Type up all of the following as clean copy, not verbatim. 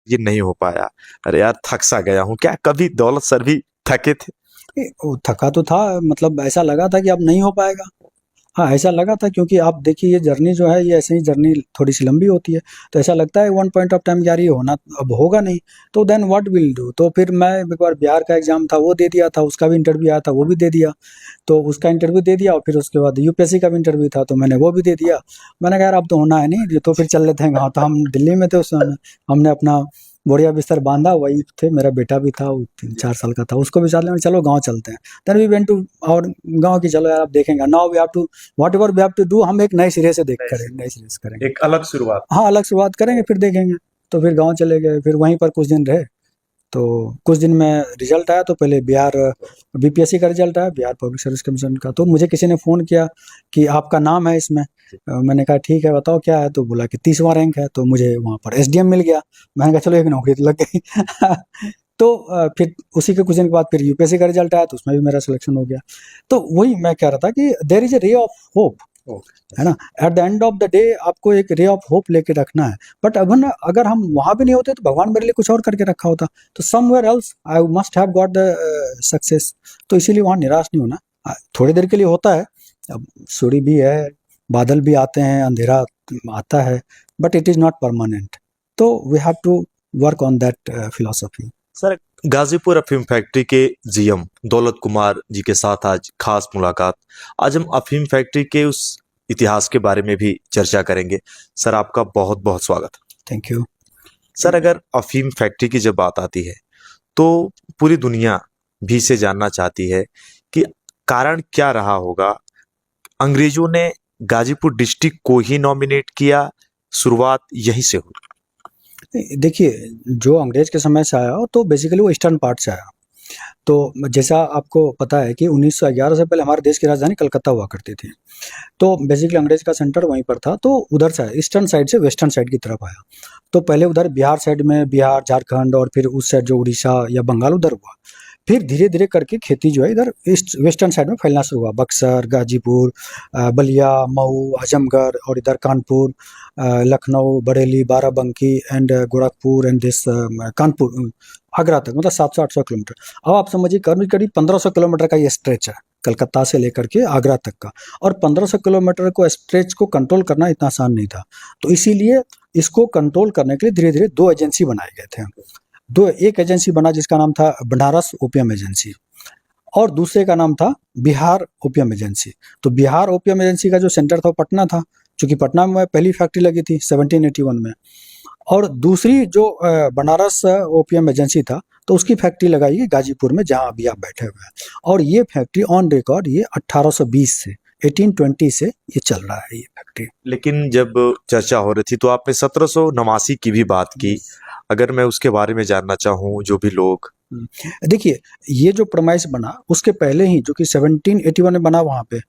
ये नहीं हो पाया, अरे यार थक सा गया हूँ, क्या कभी दौलत सर भी थके थे? वो थका तो था, मतलब ऐसा लगा था कि अब नहीं हो पाएगा। हाँ, ऐसा लगा था क्योंकि आप देखिए ये जर्नी जो है ये ऐसे ही जर्नी थोड़ी-सी लंबी होती है। तो ऐसा लगता है वन पॉइंट ऑफ टाइम यार ये होना अब होगा नहीं, तो देन व्हाट विल डू? तो फिर मैं एक बार बिहार का एग्ज़ाम था वो दे दिया था, उसका भी इंटरव्यू आया था वो भी दे दिया। तो उसका इंटरव्यू दे दिया और फिर उसके बाद यूपीएससी का भी इंटरव्यू था तो मैंने वो भी दे दिया। मैंने कहा यार अब तो होना है नहीं, तो फिर चल लेते हैं गाँव। तो हम दिल्ली में थे उस समय, हमने अपना बोरिया बिस्तर बाँधा, वही थे, मेरा बेटा भी था, वो 3-4 साल का था, उसको भी साथ में चलो गाँव चलते हैं। देन वी वेंट टू और गाँव की चलो यार अब देखेंगे, now we have to whatever we have to do, हम एक नए सिरे से देख करें नए सिरे से करेंगे। एक अलग शुरुआत। हाँ, अलग शुरुआत करेंगे फिर देखेंगे। तो फिर गाँव चले गए, फिर वहीं पर कुछ दिन रहे। तो कुछ दिन में रिजल्ट आया तो पहले बिहार बीपीएससी का रिजल्ट आया, बिहार पब्लिक सर्विस कमीशन का। तो मुझे किसी ने फ़ोन किया कि आपका नाम है इसमें। मैंने कहा ठीक है बताओ क्या है? तो बोला कि 30वां रैंक है, तो मुझे वहाँ पर एसडीएम मिल गया। मैंने कहा चलो एक नौकरी तो लग गई। तो फिर उसी के कुछ दिन के बाद फिर यूपीएससी का रिजल्ट आया तो उसमें भी मेरा सिलेक्शन हो गया। तो वही मैं कह रहा था कि there is a ray of hope, है ना? At the end of the day आपको एक रे ऑफ होप लेके रखना है। बट अब ना अगर हम वहाँ भी नहीं होते तो भगवान मेरे लिए कुछ और करके रखा होता। तो somewhere else I must have got the success. तो इसीलिए वहाँ निराश नहीं होना। थोड़ी देर के लिए होता है, अब सूरी भी है, बादल भी आते हैं, अंधेरा आता है, but it is not permanent. तो we have to work on that philosophy. Sir, Ghazipur अफीम फैक्ट्री के जीएम दौलत कुमार जी के साथ आज खास मुलाकात। आज हम अफीम फैक्ट्री के उस इतिहास के बारे में भी चर्चा करेंगे। सर, आपका बहुत बहुत स्वागत। Thank you. सर, अगर अफीम फैक्ट्री की जब बात आती है तो पूरी दुनिया भी से जानना चाहती है कि कारण क्या रहा होगा, अंग्रेजों ने गाजीपुर डिस्ट्रिक्ट को ही नॉमिनेट किया, शुरुआत यहीं से हुई। देखिए, जो अंग्रेज के समय से आया हो तो बेसिकली वो ईस्टर्न पार्ट से आया। तो जैसा आपको पता है कि 1911 से पहले हमारे देश की राजधानी कलकत्ता हुआ करती थी। तो बेसिकली अंग्रेज का सेंटर वहीं पर था, तो उधर से आया, ईस्टर्न साइड से वेस्टर्न साइड की तरफ आया। तो पहले उधर बिहार साइड में, बिहार, झारखंड और फिर उस साइड जो उड़ीसा या बंगाल उधर हुआ। फिर धीरे-धीरे करके खेती जो है इधर ईस्ट वेस्टर्न साइड में फैलना शुरू हुआ। बक्सर, गाजीपुर, बलिया, मऊ, आजमगढ़ और इधर Kanpur, Lucknow, Bareilly, Barabanki and Gorakhpur and this Kanpur, Agra तक, मतलब 700-800 किलोमीटर। अब आप समझिए करीब-करीब 1500 किलोमीटर का ये स्ट्रेच है, कलकत्ता से लेकर के आगरा तक का। और 1500 किलोमीटर को स्ट्रेच को कंट्रोल करना इतना आसान नहीं था। तो इसीलिए इसको कंट्रोल करने के लिए धीरे-धीरे 2 एजेंसी बनाए गए थे। एक एजेंसी बना जिसका नाम था बनारस ओपियम एजेंसी और दूसरे का नाम था बिहार ओपियम एजेंसी। तो बिहार ओपियम एजेंसी का जो सेंटर था वो पटना था, चूँकि पटना में पहली फैक्ट्री लगी थी 1781 में। और दूसरी जो बनारस ओपियम एजेंसी था तो उसकी फैक्ट्री लगाई गई गाजीपुर में, जहाँ अभी आप बैठे हुए हैं। और ये फैक्ट्री ऑन रिकॉर्ड ये 1820 से 1820 से ये चल रहा है ये फैक्ट्री। लेकिन जब चर्चा हो रही थी तो आपने 1789 की भी बात की। अगर मैं उसके बारे में जानना चाहूँ, जो भी लोग। देखिए, ये जो प्रोमाइस बना उसके पहले ही, जो कि 1781 में बना वहाँ पे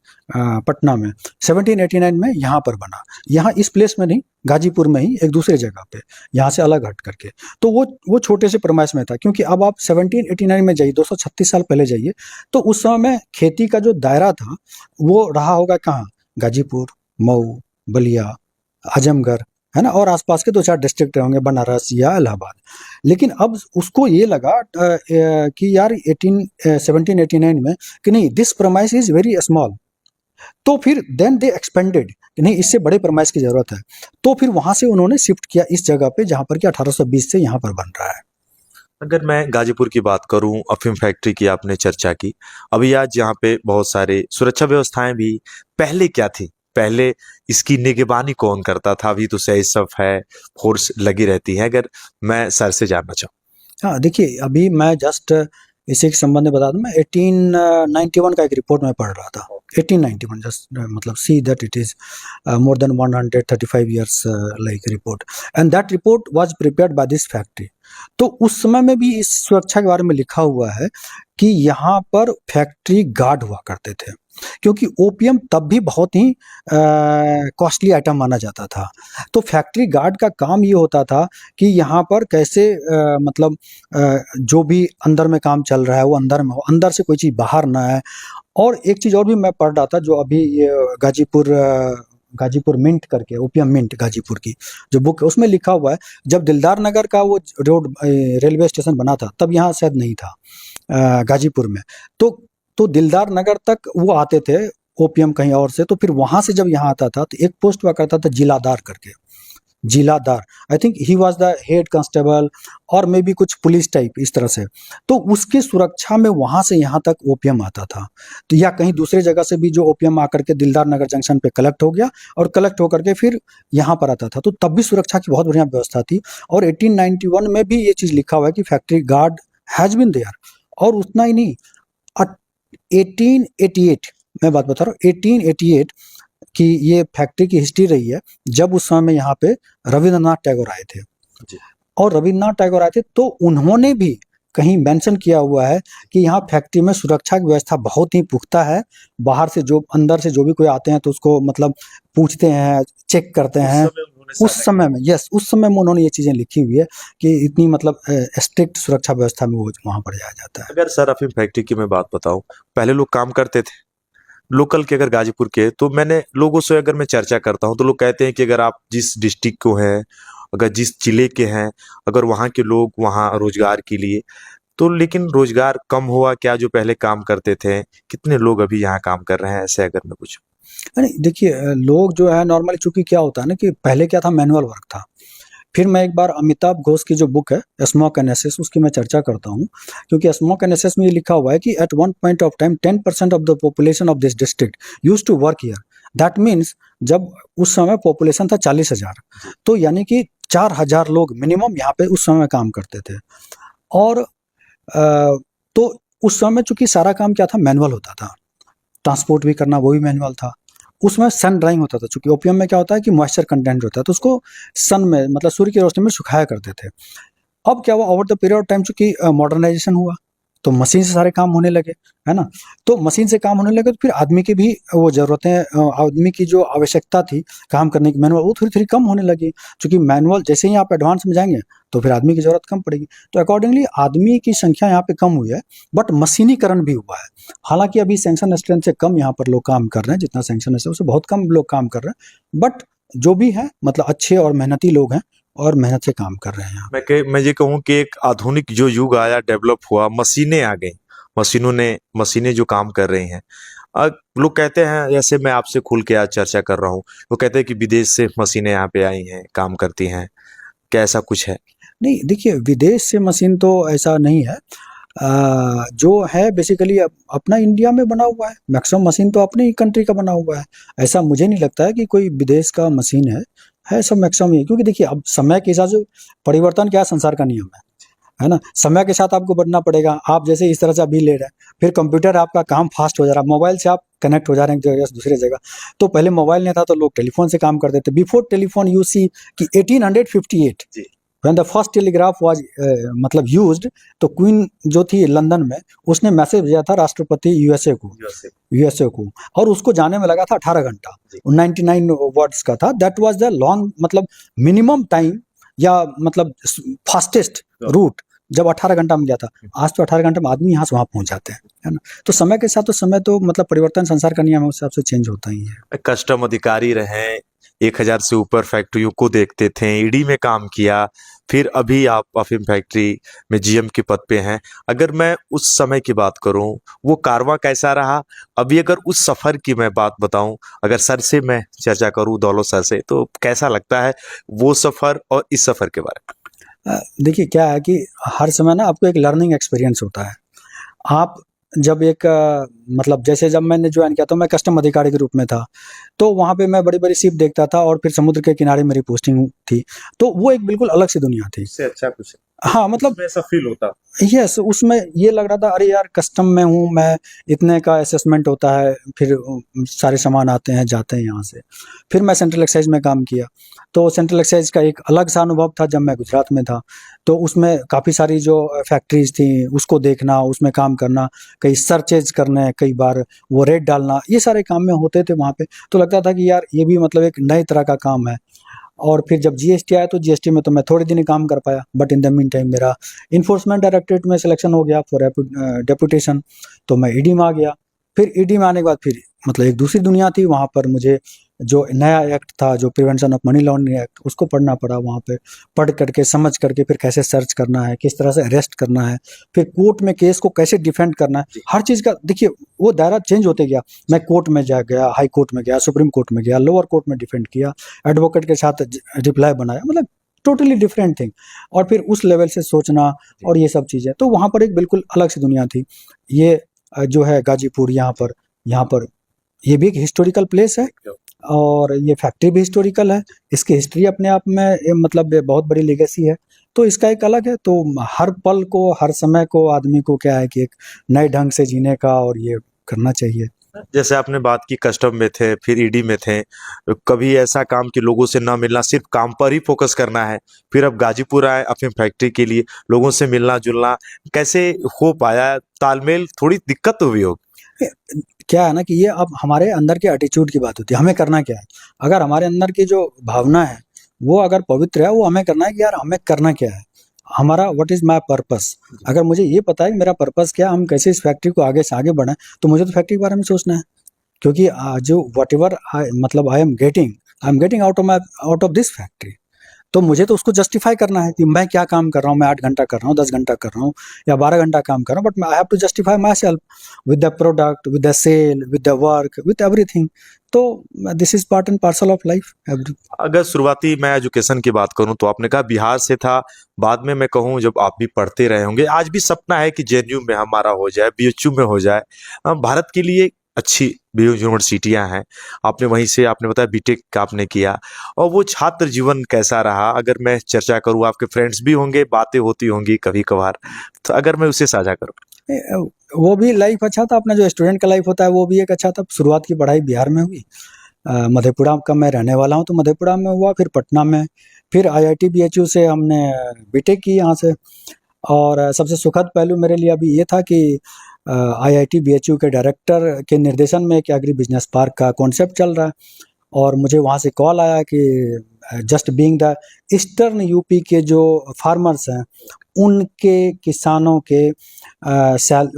पटना में, 1789 में यहाँ पर बना। यहाँ इस प्लेस में नहीं, गाजीपुर में ही एक दूसरे जगह पे, यहाँ से अलग हट करके। तो वो छोटे से प्रोमाइस में था, क्योंकि अब आप 1789 में जाइए, 236 साल पहले जाइए, तो उस समय में खेती का जो दायरा था वो रहा होगा कहाँ? गाजीपुर, मऊ, बलिया, आजमगढ़, है ना? और आसपास के 2-4 डिस्ट्रिक्ट होंगे, बनारस या इलाहाबाद। लेकिन अब उसको ये लगा कि यार 1789 में कि नहीं, this promise is very small. तो फिर देन दे एक्सपेंडेड कि नहीं, इससे बड़े प्रमाइस की जरूरत है। तो फिर वहां से उन्होंने शिफ्ट किया इस जगह पे, जहां पर कि 1820 से यहाँ पर बन रहा है। अगर मैं गाजीपुर की बात करूं, अफीम फैक्ट्री की आपने चर्चा की, अभी आज यहाँ पे बहुत सारे सुरक्षा व्यवस्थाएं भी, पहले क्या थी, पहले इसकी निगरानी कौन करता था? अभी तो सैफ है, फोर्स लगी रहती है। अगर मैं सर से जानना चाहूँ। हाँ, देखिए अभी मैं जस्ट इसी के संबंध में बता दूं, मैं 1891 का एक रिपोर्ट में पढ़ रहा था। 1891, जस्ट मतलब see that it is more than 135 years like report, and that report was prepared by this factory. तो उस समय में भी इस सुरक्षा के बारे में लिखा हुआ है कि यहाँ पर फैक्ट्री गार्ड हुआ करते थे, क्योंकि ओपियम तब भी बहुत ही कॉस्टली आइटम माना जाता था। तो फैक्ट्री गार्ड का काम ये होता था कि यहाँ पर कैसे मतलब जो भी अंदर में काम चल रहा है वो अंदर में हो, अंदर से कोई चीज़ बाहर ना आए। और एक चीज़ और भी मैं पढ़ रहा था, जो अभी ये गाजीपुर गाजीपुर मिंट करके, ओपियम मिंट गाजीपुर की जो बुक है उसमें लिखा हुआ है, जब दिलदार नगर का वो रोड रेलवे स्टेशन बना था तब यहाँ शायद नहीं था गाजीपुर में। तो दिलदार नगर तक वो आते थे ओपीएम कहीं और से, तो फिर वहां से जब यहाँ आता था तो एक पोस्ट हुआ करता था जिलादार करके, जिलादार। I think he was the head constable और मे बी कुछ पुलिस टाइप इस तरह से। तो उसकी सुरक्षा में वहां से यहाँ तक ओपीएम आता था, तो या कहीं दूसरे जगह से भी जो ओपीएम आकर के दिलदार नगर जंक्शन पे कलेक्ट हो गया और कलेक्ट होकर के फिर यहाँ पर आता था, तो तब भी सुरक्षा की बहुत बढ़िया व्यवस्था थी। और 1891 में भी ये चीज लिखा हुआ है कि factory guard has been there. और उतना ही नहीं, 1888 मैं बात बता रहा हूँ, 1888 की ये फैक्ट्री की हिस्ट्री रही है, जब उस समय यहाँ पे रविंद्रनाथ टैगोर आए थे। जी। और रविंद्रनाथ टैगोर आए थे तो उन्होंने भी कहीं मेंशन किया हुआ है कि यहाँ फैक्ट्री में सुरक्षा की व्यवस्था बहुत ही पुख्ता है, बाहर से जो अंदर से जो भी कोई आते हैं तो उसको मतलब पूछते हैं, चेक करते हैं। उस समय में यस, उस समय में उन्होंने ये चीजें लिखी हुई है कि इतनी मतलब स्ट्रिक्ट सुरक्षा व्यवस्था में वो वहां पर जाया जाता है। अगर सर अफीम फैक्ट्री की मैं बात बताऊं, पहले लोग काम करते थे लोकल के, अगर गाजीपुर के, तो मैंने लोगों से अगर मैं चर्चा करता हूं तो लोग कहते हैं कि अगर आप जिस डिस्ट्रिक्ट को हैं, अगर जिस जिले के हैं, अगर वहाँ के लोग वहाँ रोजगार के लिए, तो लेकिन रोजगार कम हुआ क्या? जो पहले काम करते थे, कितने लोग अभी यहाँ काम कर रहे हैं, ऐसे अगर मैं पूछूं? नहीं देखिए, लोग जो है नॉर्मली, चूंकि क्या होता है ना कि पहले क्या था, मैनुअल वर्क था। फिर मैं एक बार अमिताभ घोष की जो बुक है स्मोक एंड एसेस, उसकी मैं चर्चा करता हूँ, क्योंकि स्मोक एंड एसेस में ये लिखा हुआ है कि at one point of time 10% of the population of this district used to work here. That means जब उस समय पॉपुलेशन था 40,000, तो यानी कि 4,000 लोग मिनिमम यहाँ पे उस समय काम करते थे। और तो उस समय चूंकि सारा काम क्या था, मैनुअल होता था, ट्रांसपोर्ट भी करना वो भी मैनुअल था। उसमें सन ड्राइंग होता था, चूंकि ओपीएम में क्या होता है कि मॉइस्चर कंटेंट होता है, तो उसको सन में मतलब सूर्य की रोशनी में सुखाया करते थे। अब क्या हुआ, over the period of time चूंकि मॉडर्नाइजेशन हुआ तो मशीन से सारे काम होने लगे, है ना। तो मशीन से काम होने लगे तो फिर आदमी की भी वो जरूरतें, आदमी की जो आवश्यकता थी काम करने की मैनुअल, वो थोड़ी थोड़ी कम होने लगी। क्योंकि मैनुअल जैसे ही आप एडवांस में जाएंगे तो फिर आदमी की जरूरत कम पड़ेगी, तो अकॉर्डिंगली आदमी की संख्या यहाँ पे कम हुई है, बट मशीनीकरण भी हुआ है। हालांकि अभी सैंक्शन स्ट्रेंथ से कम यहाँ पर लोग काम कर रहे हैं, जितना सैंक्शन है उससे बहुत कम लोग काम कर रहे हैं, बट जो भी है मतलब अच्छे और मेहनती लोग हैं और मेहनत से काम कर रहे हैं यहाँ। मैं ये कहूँ कि एक आधुनिक जो युग आया, डेवलप हुआ, मशीनें आ गई, मशीनें जो काम कर रही हैं। लोग कहते हैं, जैसे मैं आपसे खुल के आज चर्चा कर रहा हूँ, वो कहते हैं कि विदेश से मशीनें यहाँ पे आई हैं, काम करती हैं, क्या ऐसा कुछ है? नहीं देखिए, विदेश से मशीन तो ऐसा नहीं है, जो है बेसिकली अपना इंडिया में बना हुआ है। मैक्सिमम मशीन तो अपने ही कंट्री का बना हुआ है। ऐसा मुझे नहीं लगता है कि कोई विदेश का मशीन है सब मैक्सिमम ही। क्योंकि देखिए अब समय के हिसाब से परिवर्तन क्या है, संसार का नियम है ना। समय के साथ आपको बढ़ना पड़ेगा। आप जैसे इस तरह से अभी ले रहे हैं, फिर कंप्यूटर आपका काम फास्ट हो जा रहा है, मोबाइल से आप कनेक्ट हो जा रहे हैं एक जगह से दूसरे जगह। तो पहले मोबाइल नहीं था तो लोग टेलीफोन से काम करते थे। बिफोर टेलीफोन यू सी कि 1858 when the first telegraph was मतलब यूज्ड, तो क्वीन जो थी लंदन में, उसने मैसेज भेजा था राष्ट्रपति यूएसए को, और उसको जाने में लगा था 18 घंटा, 99 वर्ड्स का था। दैट वाज द लॉन्ग मतलब मिनिमम टाइम या मतलब फास्टेस्ट रूट जब 18 घंटा में गया था। आज तो 18 घंटे में आदमी यहाँ से वहां पहुंच जाते हैं, है ना। तो समय के साथ तो समय तो मतलब परिवर्तन संसार का नियम है, उस हिसाब से चेंज होता ही है। कस्टम अधिकारी रहे, 1000 से ऊपर फैक्ट्रियों को देखते थे, ईडी में काम किया, फिर अभी आप अफीम फैक्ट्री में जीएम के पद पे हैं। अगर मैं उस समय की बात करूं, वो कारवां कैसा रहा? अभी अगर उस सफर की मैं बात बताऊं, अगर सर से मैं चर्चा करूं, दौलत सर से, तो कैसा लगता है वो सफर और इस सफर के बारे में? देखिए क्या है कि हर समय ना आपको एक लर्निंग एक्सपीरियंस होता है। आप जब एक मतलब जैसे जब मैंने ज्वाइन किया तो मैं कस्टम अधिकारी के रूप में था, तो वहाँ पे मैं बड़ी-बड़ी शिप देखता था और फिर समुद्र के किनारे मेरी पोस्टिंग थी। तो वो एक बिल्कुल अलग सी दुनिया थी। इससे अच्छा कुछ है? हाँ, मतलब उसमें ऐसा फील होता? यस, उसमें ये लग रहा था अरे यार कस्टम में हूँ मैं, इतने का असेसमेंट होता है, फिर सारे सामान आते हैं जाते हैं यहाँ से। फिर मैं सेंट्रल एक्साइज में काम किया, तो सेंट्रल एक्साइज का एक अलग सा अनुभव था जब मैं गुजरात में था। तो उसमें काफ़ी सारी जो फैक्ट्रीज थी उसको देखना, उसमें काम करना, कई सर्चेज करने, कई बार वो रेड डालना, ये सारे काम में होते थे वहाँ पे। तो लगता था कि यार ये भी मतलब एक नए तरह का काम है। और फिर जब जीएसटी आया तो जीएसटी में तो मैं थोड़े दिन ही काम कर पाया, but in the mean time मेरा इन्फोर्समेंट डायरेक्टरेट में सिलेक्शन हो गया फॉर डेपुटेशन, तो मैं ईडी में आ गया। फिर ईडी में आने के बाद फिर मतलब एक दूसरी दुनिया थी, वहाँ पर मुझे जो नया एक्ट था, जो prevention of money laundering act, उसको पढ़ना पड़ा वहाँ पे। पढ़ करके, समझ करके फिर कैसे सर्च करना है, किस तरह से अरेस्ट करना है, फिर कोर्ट में केस को कैसे डिफेंड करना है, हर चीज़ का देखिए वो दायरा चेंज होते गया। मैं कोर्ट में जा गया, हाई कोर्ट में गया, सुप्रीम कोर्ट में गया, लोअर कोर्ट में डिफेंड किया, एडवोकेट के साथ रिप्लाई बनाया, मतलब टोटली डिफरेंट थिंग। और फिर उस लेवल से सोचना और ये सब चीज़ें, तो वहाँ पर एक बिल्कुल अलग सी दुनिया थी। ये जो है गाजीपुर, यहाँ पर ये भी एक हिस्टोरिकल प्लेस है और ये फैक्ट्री भी हिस्टोरिकल है। इसकी हिस्ट्री अपने आप में मतलब बहुत बड़ी लेगेसी है, तो इसका एक अलग है। तो हर पल को, हर समय को आदमी को क्या है कि एक नए ढंग से जीने का और ये करना चाहिए। जैसे आपने बात की कस्टम में थे, फिर ईडी में थे, कभी ऐसा काम कि लोगों से ना मिलना, सिर्फ काम पर ही फोकस करना है, फिर अब गाजीपुर आए अपनी फैक्ट्री के लिए, लोगों से मिलना जुलना कैसे हो पाया? तालमेल थोड़ी दिक्कत तो हुई होगी। क्या है ना कि ये अब हमारे अंदर के एटीट्यूड की बात होती है, हमें करना क्या है। अगर हमारे अंदर की जो भावना है वो अगर पवित्र है, वो हमें करना है कि यार हमें करना क्या है, हमारा व्हाट इज माय पर्पस। अगर मुझे ये पता है कि मेरा पर्पस क्या है, हम कैसे इस फैक्ट्री को आगे से आगे बढ़ाएं, तो मुझे तो फैक्ट्री के बारे में सोचना है। क्योंकि जो वट एवर मतलब I am getting out of this factory, तो मुझे तो उसको जस्टिफाई करना है कि मैं क्या काम कर रहा हूँ। मैं 8 घंटा कर रहा हूँ, 10 घंटा कर रहा हूँ या 12 घंटा काम कर रहा हूँ, but I have to justify myself with the product, with the sale, with the work, with everything. तो this is part and parcel of life. अगर शुरुआती मैं एजुकेशन की बात करूं तो आपने कहा बिहार से था, बाद में मैं कहूं जब आप भी पढ़ते रहे होंगे, आज भी सपना है कि जेएनयू में हमारा हो जाए, बीएचयू में हो जाए। भारत के लिए अच्छी भी यूनिवर्सिटियां हैं, आपने वहीं से आपने बताया बीटेक आपने किया, और वो छात्र जीवन कैसा रहा? अगर मैं चर्चा करूं, आपके फ्रेंड्स भी होंगे, बातें होती होंगी कभी कभार, तो अगर मैं उसे साझा करूं। वो भी लाइफ अच्छा था, अपना जो स्टूडेंट का लाइफ होता है वो भी एक अच्छा था। शुरुआत की पढ़ाई बिहार में हुई, मधेपुरा का मैं रहने वाला हूँ, तो मधेपुरा में हुआ, फिर पटना में, फिर आईआईटी बीएचयू से हमने बीटेक की यहाँ से। और सबसे सुखद पहलू मेरे लिए अभी ये था कि आईआईटी बीएचयू के डायरेक्टर के निर्देशन में एक एग्री बिजनेस पार्क का कॉन्सेप्ट चल रहा है, और मुझे वहाँ से कॉल आया कि just being the eastern UP के जो फार्मर्स हैं, उनके किसानों के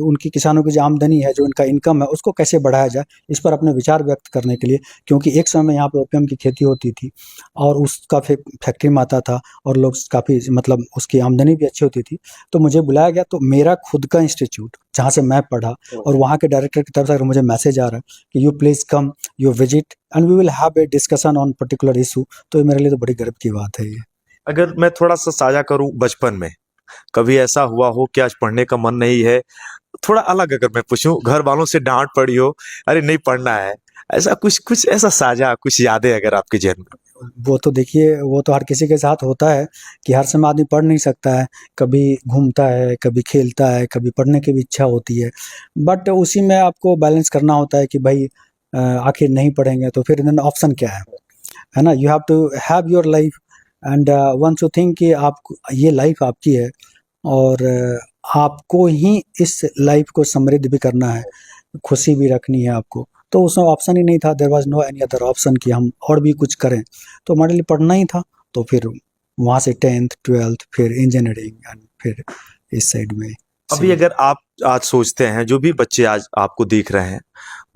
उनकी किसानों की जो आमदनी है, जो उनका इनकम है, उसको कैसे बढ़ाया जाए, इस पर अपने विचार व्यक्त करने के लिए। क्योंकि एक समय यहाँ पे ओपियम की खेती होती थी और उसका फैक्ट्री में आता था और लोग काफ़ी मतलब उसकी आमदनी भी अच्छी होती थी। तो मुझे बुलाया गया, तो मेरा खुद का इंस्टीट्यूट जहाँ से मैं पढ़ा, और वहाँ के डायरेक्टर की तरफ से अगर मुझे मैसेज आ रहा है कि you please come, you visit and we will have a discussion on particular issue, तो ये मेरे लिए तो बड़ी गर्व की बात है ये। अगर मैं थोड़ा सा साझा करूं, बचपन में कभी ऐसा हुआ हो कि आज पढ़ने का मन नहीं है, थोड़ा अलग अगर मैं पूछूं, घर वालों से डांट पड़ी हो, अरे नहीं पढ़ना है, ऐसा कुछ कुछ ऐसा साझा कुछ यादें अगर आपके जहन में? वो तो देखिए, वो तो हर किसी के साथ होता है कि हर समय आदमी पढ़ नहीं सकता है, कभी घूमता है, कभी खेलता है, कभी पढ़ने की भी इच्छा होती है, बट उसी में आपको बैलेंस करना होता है कि भाई आखिर नहीं पढ़ेंगे तो फिर इधर ऑप्शन क्या है ना। You have to have your life and once you think कि आप, ये लाइफ आपकी है और आपको ही इस लाइफ को समृद्ध भी करना है, खुशी भी रखनी है आपको, तो उसमें ऑप्शन ही नहीं था। There was no any other option कि हम और भी कुछ करें, तो हमारे लिए पढ़ना ही था। तो फिर वहाँ से 10th 12th फिर इंजीनियरिंग एंड फिर इस साइड में। अभी अगर आप आज सोचते हैं, जो भी बच्चे आज आपको देख रहे हैं,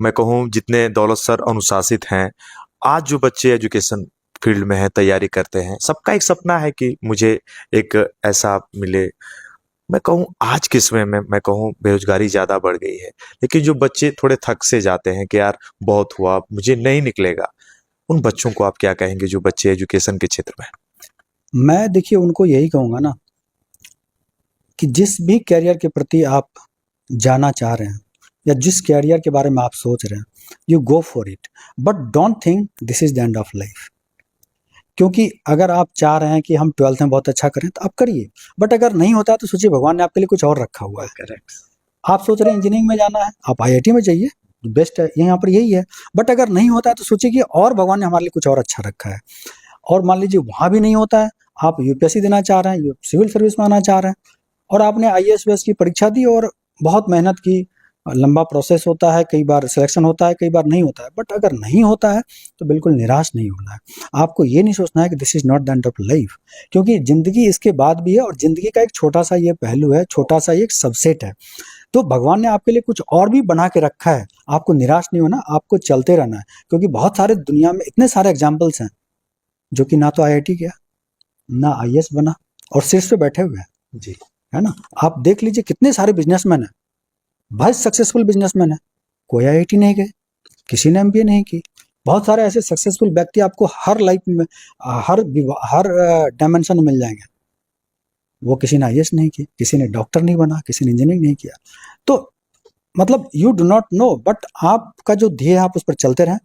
मैं कहूँ जितने दौलत सर अनुशासित हैं, आज जो बच्चे एजुकेशन फील्ड में हैं, तैयारी करते हैं, सबका एक सपना है कि मुझे एक ऐसा मिले। मैं कहूँ आज के समय में मैं कहूँ बेरोजगारी ज़्यादा बढ़ गई है, लेकिन जो बच्चे थोड़े थक से जाते हैं कि यार बहुत हुआ, मुझे नहीं निकलेगा, उन बच्चों को आप क्या कहेंगे जो बच्चे एजुकेशन के क्षेत्र में? मैं देखिए उनको यही कहूँगा ना कि जिस भी कैरियर के प्रति आप जाना चाह रहे हैं या जिस कैरियर के बारे में आप सोच रहे हैं, you go for it, but don't think this is the end of life. क्योंकि अगर आप चाह रहे हैं कि हम 12th में बहुत अच्छा करें तो आप करिए, बट अगर नहीं होता है तो सोचिए भगवान ने आपके लिए कुछ और रखा हुआ है। करेक्ट। आप सोच रहे हैं इंजीनियरिंग में जाना है, आप आईआईटी में जाइए, बेस्ट है, यहाँ पर यही है। बट अगर नहीं होता है तो सोचिए कि और भगवान ने हमारे लिए कुछ और अच्छा रखा है। और मान लीजिए वहाँ भी नहीं होता है, आप यूपीएससी देना चाह रहे हैं, सिविल सर्विस में आना चाह रहे हैं, और आपने आईएएस वीएएस की परीक्षा दी और बहुत मेहनत की, लंबा प्रोसेस होता है, कई बार सिलेक्शन होता है, कई बार नहीं होता है, बट अगर नहीं होता है तो बिल्कुल निराश नहीं होना है। आपको ये नहीं सोचना है कि this is not the end of life, क्योंकि ज़िंदगी इसके बाद भी है, और ज़िंदगी का एक छोटा सा ये पहलू है, छोटा सा एक सबसेट है। तो भगवान ने आपके लिए कुछ और भी बना के रखा है। आपको निराश नहीं होना, आपको चलते रहना है, क्योंकि बहुत सारे दुनिया में इतने सारे एग्जाम्पल्स हैं जो कि ना तो IIT गया, ना IAS बना और शीर्ष पे बैठे हुए हैं, जी। है ना। आप देख लीजिए कितने सारे बिजनेसमैन हैं, बहुत सक्सेसफुल बिजनेसमैन है, कोई IIT नहीं गए, किसी ने MBA नहीं की। बहुत सारे ऐसे सक्सेसफुल व्यक्ति आपको हर लाइफ में हर डायमेंशन में मिल जाएंगे। वो किसी ने IAS नहीं की, किसी ने डॉक्टर नहीं बना, किसी ने इंजीनियरिंग नहीं किया। तो मतलब you do not know, but आपका जो ध्येय है आप उस पर चलते रहें,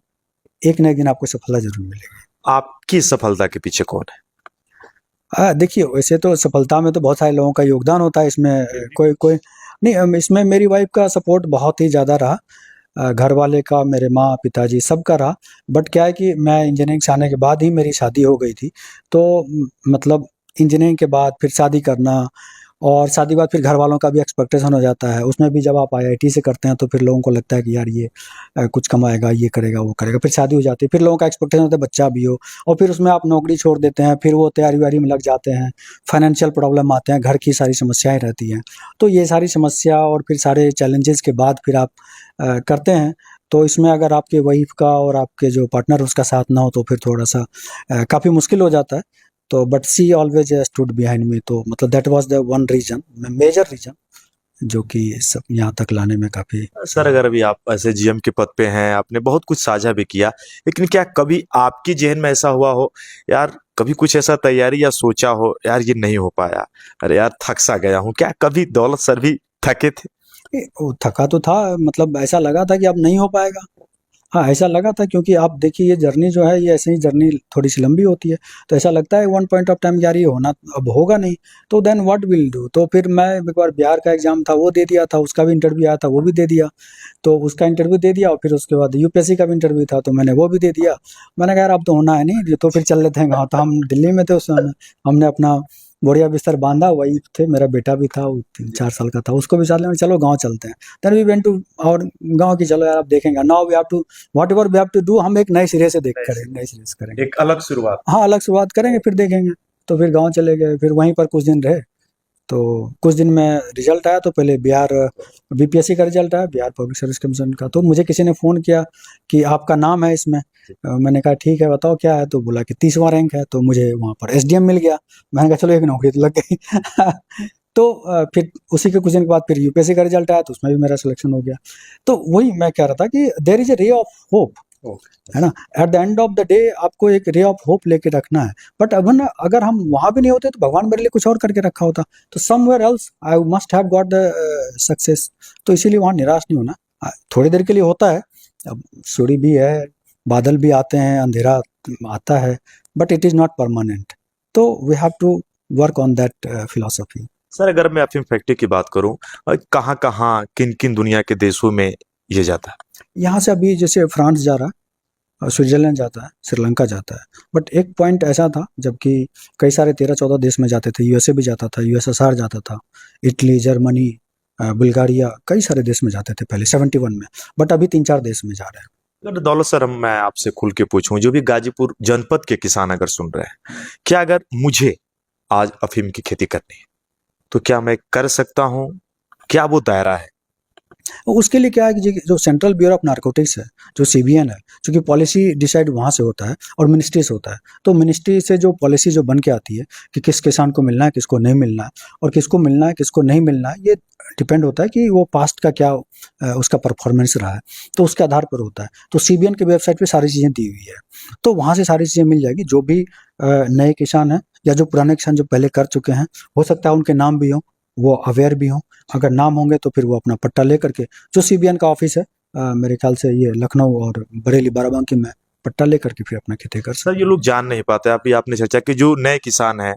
एक ना एक दिन आपको सफलता जरूर मिलेगी। आपकी सफलता के पीछे कौन है? देखिए, वैसे तो सफलता में तो बहुत सारे लोगों का योगदान होता है, इसमें कोई कोई नहीं। इसमें मेरी वाइफ का सपोर्ट बहुत ही ज़्यादा रहा, घर वाले का, मेरे माँ पिताजी सबका रहा। बट क्या है कि मैं इंजीनियरिंग से आने के बाद ही मेरी शादी हो गई थी, तो मतलब इंजीनियरिंग के बाद फिर शादी करना, और शादी के बाद फिर घर वालों का भी एक्सपेक्टेशन हो जाता है। उसमें भी जब आप IIT से करते हैं तो फिर लोगों को लगता है कि यार ये कुछ कमाएगा, ये करेगा, वो करेगा। फिर शादी हो जाती है, फिर लोगों का एक्सपेक्टेशन होता है बच्चा भी हो, और फिर उसमें आप नौकरी छोड़ देते हैं, फिर वो तैयारी वारी में लग जाते हैं, फाइनेंशियल प्रॉब्लम आते हैं, घर की सारी समस्याएं रहती हैं। तो ये सारी समस्या और फिर सारे चैलेंजेस के बाद फिर आप करते हैं। तो इसमें अगर आपके वाइफ का और आपके जो पार्टनर उसका साथ ना हो तो फिर थोड़ा सा काफ़ी मुश्किल हो जाता है। तो but she always stood behind me, तो मतलब that was the one reason, major reason, जो कि सब यहाँ तक लाने में काफ़ी। सर, अगर अभी आप ऐसे GM के पद पे हैं, आपने बहुत कुछ साझा भी किया, लेकिन क्या कभी आपकी जेहन में ऐसा हुआ हो, यार कभी कुछ ऐसा तैयारी या सोचा हो, यार ये नहीं हो पाया, अरे यार थक सा गया हूँ? क्या कभी दौलत सर भी थके थे? वो थका तो था, मतलब ऐसा लगा था कि अब नहीं हो पाएगा। हाँ, ऐसा लगा था, क्योंकि आप देखिए ये जर्नी जो है, ये ऐसे ही जर्नी थोड़ी सी लंबी होती है। तो ऐसा लगता है वन पॉइंट ऑफ टाइम यार ये होना अब होगा नहीं, तो देन व्हाट विल डू। तो फिर मैं एक बार बिहार का एग्जाम था वो दे दिया था, उसका भी इंटरव्यू आया था वो भी दे दिया। तो उसका इंटरव्यू दे दिया और फिर उसके बाद UPSC का भी इंटरव्यू था तो मैंने वो भी दे दिया। मैंने कहा यार अब तो होना है नहीं, तो फिर चल लेते हैं गाँव। तो हम दिल्ली में थे उस समय, हमने अपना बोरिया बिस्तर बांधा, वही थे, मेरा बेटा भी था, वो 3-4 साल का था, उसको भी साथ में चलो गाँव चलते हैं। देन वी वेंट टू और गाँव की, चलो यार अब देखेंगे, now we have to whatever we have to do, हम एक नए सिरे से देख करेंगे, नए सिरे से करेंगे, एक अलग शुरुआत। हाँ अलग शुरुआत करेंगे, फिर देखेंगे। तो फिर गाँव चले गए, फिर वहीं पर कुछ दिन रहे। तो कुछ दिन में रिजल्ट आया, तो पहले बिहार BPSC का रिजल्ट आया, बिहार पब्लिक सर्विस कमीशन का। तो मुझे किसी ने फ़ोन किया कि आपका नाम है इसमें। मैंने कहा ठीक है बताओ क्या है, तो बोला कि 30वां रैंक है। तो मुझे वहाँ पर SDM मिल गया। मैंने कहा चलो एक नौकरी तो लग गई। तो फिर उसी के कुछ दिन के बाद फिर UPSC का रिजल्ट आया, तो उसमें भी मेरा सिलेक्शन हो गया। तो वही मैं कह रहा था कि there is a ray of hope, है ना। At the end of the day आपको एक रे ऑफ होप लेके रखना है। बट अब ना, अगर हम वहाँ भी नहीं होते तो भगवान मेरे लिए कुछ और करके रखा होता, तो somewhere else I must have got the success. तो इसीलिए वहाँ निराश नहीं होना। थोड़ी देर के लिए होता है, अब सूर्य भी है, बादल भी आते हैं, अंधेरा आता है, but it is not permanent. तो we have to work on that philosophy. Sir, अगर मैं अफीम फैक्ट्री की बात करूं, कहाँ कहाँ किन किन दुनिया के देशों में ये जाता है? यहाँ से अभी जैसे फ्रांस जा रहा है, स्विट्जरलैंड जाता है, श्रीलंका जाता है। बट एक पॉइंट ऐसा था जबकि कई सारे 13-14 देश में जाते थे, USA भी जाता था, USSR जाता था, इटली, जर्मनी, बुल्गारिया, कई सारे देश में जाते थे पहले 71 में। बट अभी 3-4 देश में जा रहे हैं। अगर दौलत सर, मैं आपसे खुल के पूछूं, जो भी गाजीपुर जनपद के किसान अगर सुन रहे हैं, क्या अगर मुझे आज अफीम की खेती करनी है तो क्या मैं कर सकता हूं? क्या वो दायरा है? उसके लिए क्या है कि जो सेंट्रल ब्यूरो ऑफ नारकोटिक्स है, जो CBN है, क्योंकि पॉलिसी डिसाइड वहाँ से होता है और मिनिस्ट्री से होता है। तो मिनिस्ट्री से जो पॉलिसी जो बन के आती है कि किस किसान को मिलना है, किसको नहीं मिलना है, और किसको मिलना है, किसको नहीं मिलना है, ये डिपेंड होता है कि वो पास्ट का क्या उसका परफॉर्मेंस रहा है, तो उसके आधार पर होता है। तो CBN की वेबसाइट पे सारी चीज़ें दी हुई है, तो वहाँ से सारी चीज़ें मिल जाएगी। जो भी नए किसान हैं या जो पुराने किसान जो पहले कर चुके हैं, हो सकता है उनके नाम भी हों, वो अवेयर भी हों। अगर नाम होंगे तो फिर वो अपना पट्टा ले करके, जो CBN का ऑफिस है मेरे ख्याल से ये लखनऊ और बरेली बाराबंकी में, पट्टा ले करके फिर अपना खेती कर सकते। सर, ये लोग जान नहीं पाते। अभी आपने चर्चा कि जो नए किसान है,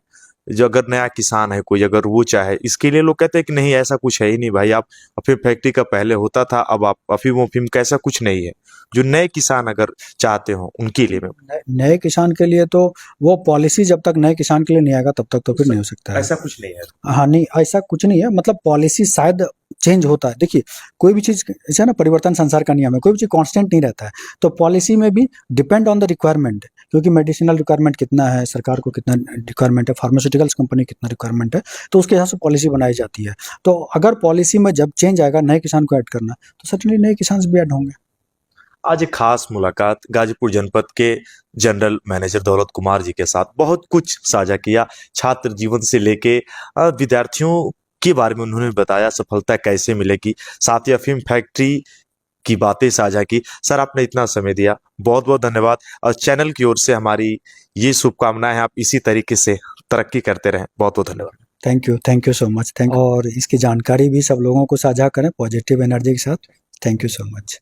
जो अगर नया किसान है कोई, अगर वो चाहे, इसके लिए लोग कहते हैं कि नहीं ऐसा कुछ है ही नहीं भाई, आप अफीम फैक्ट्री का पहले होता था, अब आप अफीम का ऐसा कुछ नहीं है। जो नए किसान अगर चाहते हो उनके लिए नए किसान के लिए तो वो पॉलिसी जब तक नए किसान के लिए नहीं आएगा तब तक तो फिर नहीं हो सकता है। ऐसा कुछ नहीं है। हाँ नहीं, ऐसा कुछ नहीं है, मतलब पॉलिसी शायद चेंज होता है, देखिए कोई भी चीज़ ऐसा है ना, परिवर्तन संसार का नियम है, कोई भी चीज़ कांस्टेंट नहीं रहता है। तो पॉलिसी में भी डिपेंड ऑन द रिक्वायरमेंट, क्योंकि मेडिसिनल रिक्वायरमेंट कितना है, सरकार को कितना रिक्वायरमेंट है, फार्मास्यूटिकल्स कंपनी कितना रिक्वायरमेंट है, तो उसके हिसाब से पॉलिसी बनाई जाती है। तो अगर पॉलिसी में जब चेंज आएगा, नए किसान को ऐड करना, तो सर्टेनली नए किसान भी ऐड होंगे। आज एक खास मुलाकात गाजीपुर जनपद के जनरल मैनेजर दौलत कुमार जी के साथ, बहुत कुछ साझा किया, छात्र जीवन से लेके विद्यार्थियों के बारे में उन्होंने बताया, सफलता कैसे मिलेगी, साथ ही अफीम फैक्ट्री की बातें साझा की। सर, आपने इतना समय दिया, बहुत बहुत धन्यवाद। और चैनल की ओर से हमारी ये शुभकामनाएं हैं, आप इसी तरीके से तरक्की करते रहें। बहुत बहुत धन्यवाद। Thank you so much, thank. और इसकी जानकारी भी सब लोगों को साझा करें पॉजिटिव एनर्जी के साथ। Thank you so much.